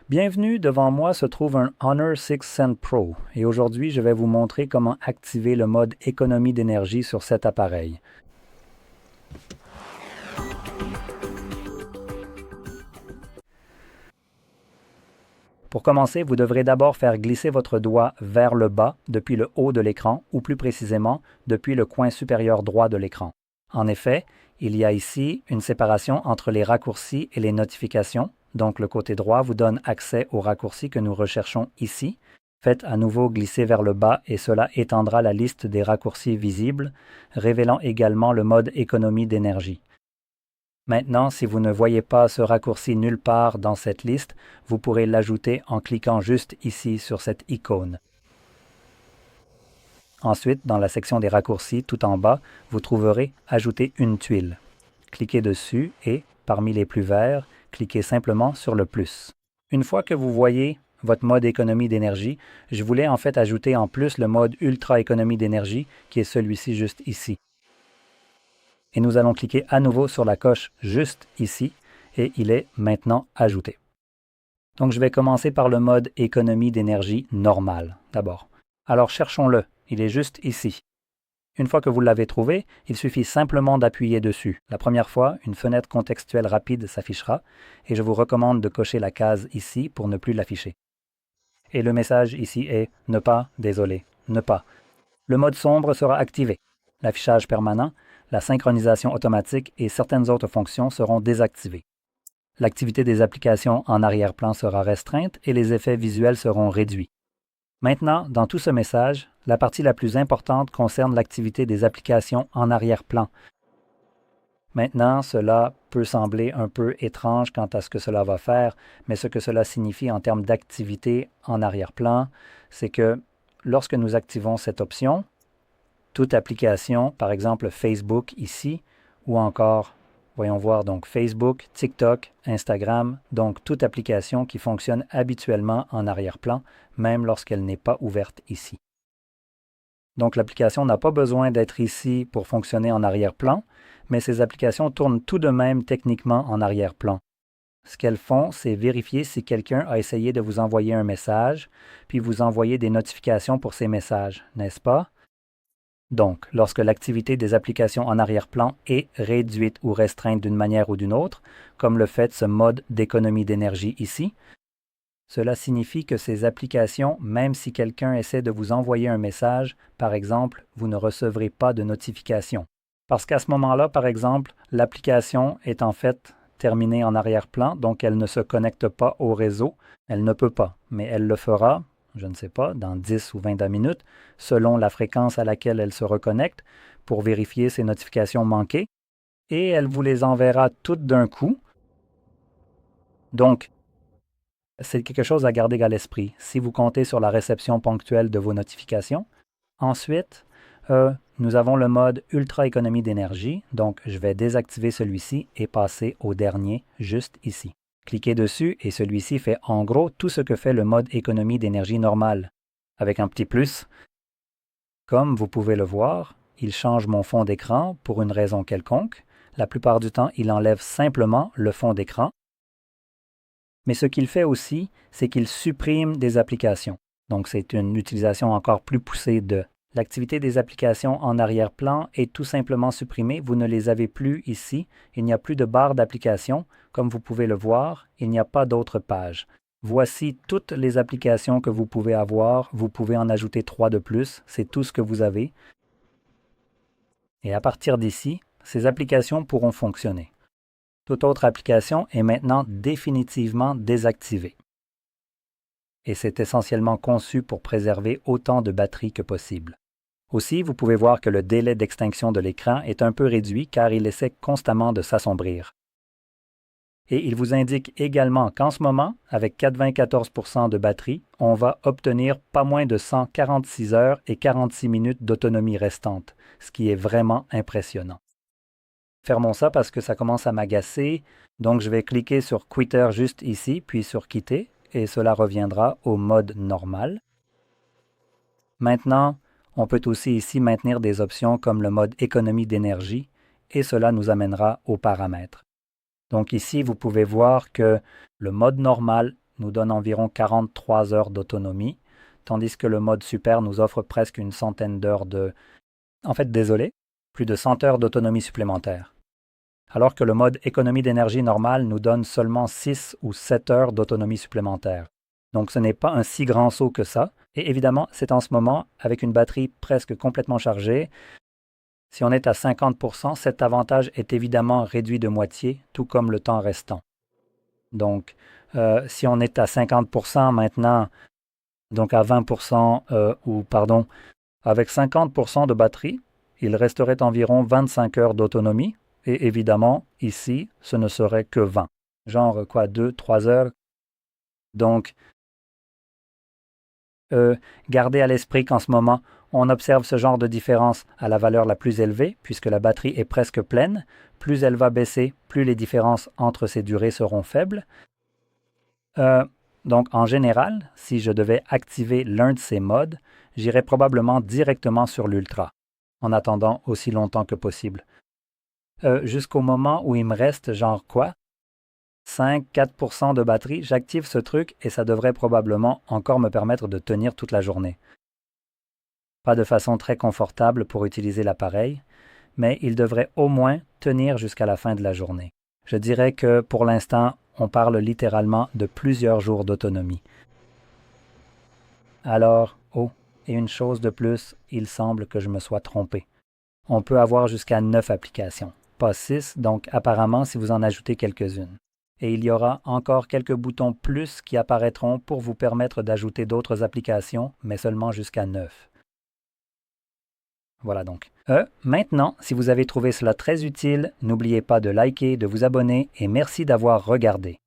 Bienvenue, devant moi se trouve un Honor 610 Pro et aujourd'hui je vais vous montrer comment activer le mode économie d'énergie sur cet appareil. Pour commencer, vous devrez d'abord faire glisser votre doigt vers le bas depuis le haut de l'écran ou plus précisément depuis le coin supérieur droit de l'écran. En effet, il y a ici une séparation entre les raccourcis et les notifications. Donc le côté droit vous donne accès aux raccourcis que nous recherchons ici. Faites à nouveau glisser vers le bas et cela étendra la liste des raccourcis visibles, révélant également le mode économie d'énergie. Maintenant, si vous ne voyez pas ce raccourci nulle part dans cette liste, vous pourrez l'ajouter en cliquant juste ici sur cette icône. Ensuite, dans la section des raccourcis tout en bas, vous trouverez « Ajouter une tuile ». Cliquez dessus et, parmi les plus verts, cliquez simplement sur le plus. Une fois que vous voyez votre mode économie d'énergie, je voulais en fait ajouter en plus le mode ultra économie d'énergie qui est celui-ci juste ici. Et nous allons cliquer à nouveau sur la coche juste ici et il est maintenant ajouté. Donc je vais commencer par le mode économie d'énergie normal d'abord. Alors cherchons-le, il est juste ici. Une fois que vous l'avez trouvé, il suffit simplement d'appuyer dessus. La première fois, une fenêtre contextuelle rapide s'affichera et je vous recommande de cocher la case ici pour ne plus l'afficher. Et le message ici est « Ne pas, désolé, ne pas ». Le mode sombre sera activé. L'affichage permanent, la synchronisation automatique et certaines autres fonctions seront désactivées. L'activité des applications en arrière-plan sera restreinte et les effets visuels seront réduits. Maintenant, dans tout ce message, la partie la plus importante concerne l'activité des applications en arrière-plan. Maintenant, cela peut sembler un peu étrange quant à ce que cela va faire, mais ce que cela signifie en termes d'activité en arrière-plan, c'est que lorsque nous activons cette option, toute application, par exemple Facebook ici, ou encore, voyons voir donc Facebook, TikTok, Instagram, donc toute application qui fonctionne habituellement en arrière-plan, même lorsqu'elle n'est pas ouverte ici. Donc l'application n'a pas besoin d'être ici pour fonctionner en arrière-plan, mais ces applications tournent tout de même techniquement en arrière-plan. Ce qu'elles font, c'est vérifier si quelqu'un a essayé de vous envoyer un message, puis vous envoyer des notifications pour ces messages, n'est-ce pas? Donc, lorsque l'activité des applications en arrière-plan est réduite ou restreinte d'une manière ou d'une autre, comme le fait ce mode d'économie d'énergie ici, cela signifie que ces applications, même si quelqu'un essaie de vous envoyer un message, par exemple, vous ne recevrez pas de notification. Parce qu'à ce moment-là, par exemple, l'application est en fait terminée en arrière-plan, donc elle ne se connecte pas au réseau. Elle ne peut pas, mais elle le fera, je ne sais pas, dans 10 ou 20 minutes, selon la fréquence à laquelle elle se reconnecte, pour vérifier ses notifications manquées, et elle vous les enverra toutes d'un coup. Donc, c'est quelque chose à garder à l'esprit si vous comptez sur la réception ponctuelle de vos notifications. Ensuite, nous avons le mode Ultra économie d'énergie, donc je vais désactiver celui-ci et passer au dernier, juste ici. Cliquez dessus et celui-ci fait en gros tout ce que fait le mode économie d'énergie normal, avec un petit plus. Comme vous pouvez le voir, il change mon fond d'écran pour une raison quelconque. La plupart du temps, il enlève simplement le fond d'écran. Mais ce qu'il fait aussi, c'est qu'il supprime des applications. Donc, c'est une utilisation encore plus poussée de l'activité des applications en arrière-plan est tout simplement supprimée. Vous ne les avez plus ici. Il n'y a plus de barre d'applications. Comme vous pouvez le voir, il n'y a pas d'autres pages. Voici toutes les applications que vous pouvez avoir. Vous pouvez en ajouter 3 de plus. C'est tout ce que vous avez. Et à partir d'ici, ces applications pourront fonctionner. Toute autre application est maintenant définitivement désactivée. Et c'est essentiellement conçu pour préserver autant de batterie que possible. Aussi, vous pouvez voir que le délai d'extinction de l'écran est un peu réduit car il essaie constamment de s'assombrir. Et il vous indique également qu'en ce moment, avec 94% de batterie, on va obtenir pas moins de 146 heures et 46 minutes d'autonomie restante, ce qui est vraiment impressionnant. Fermons ça parce que ça commence à m'agacer, donc je vais cliquer sur Quitter juste ici, puis sur Quitter, et cela reviendra au mode normal. Maintenant, on peut aussi ici maintenir des options comme le mode économie d'énergie, et cela nous amènera aux paramètres. Donc ici, vous pouvez voir que le mode normal nous donne environ 43 heures d'autonomie, tandis que le mode Super nous offre presque une centaine d'heures de... En fait, désolé, plus de 100 heures d'autonomie supplémentaire. Alors que le mode économie d'énergie normal nous donne seulement 6 ou 7 heures d'autonomie supplémentaire. Donc ce n'est pas un si grand saut que ça, et évidemment, c'est en ce moment, avec une batterie presque complètement chargée. Si on est à 50%, cet avantage est évidemment réduit de moitié, tout comme le temps restant. Donc, si on est à 50% maintenant, donc à 20%, avec 50% de batterie, il resterait environ 25 heures d'autonomie, et évidemment, ici, ce ne serait que 20. Genre, 2-3 heures. Donc, gardez à l'esprit qu'en ce moment, on observe ce genre de différence à la valeur la plus élevée, puisque la batterie est presque pleine. Plus elle va baisser, plus les différences entre ces durées seront faibles. Donc, en général, si je devais activer l'un de ces modes, j'irais probablement directement sur l'Ultra, en attendant aussi longtemps que possible. Jusqu'au moment où il me reste, 5-4% de batterie, j'active ce truc et ça devrait probablement encore me permettre de tenir toute la journée. Pas de façon très confortable pour utiliser l'appareil, mais il devrait au moins tenir jusqu'à la fin de la journée. Je dirais que pour l'instant, on parle littéralement de plusieurs jours d'autonomie. Alors, et une chose de plus, il semble que je me sois trompé. On peut avoir jusqu'à 9 applications, pas 6, donc apparemment si vous en ajoutez quelques-unes. Et il y aura encore quelques boutons plus qui apparaîtront pour vous permettre d'ajouter d'autres applications, mais seulement jusqu'à 9. Voilà donc. Maintenant, si vous avez trouvé cela très utile, n'oubliez pas de liker, de vous abonner et merci d'avoir regardé.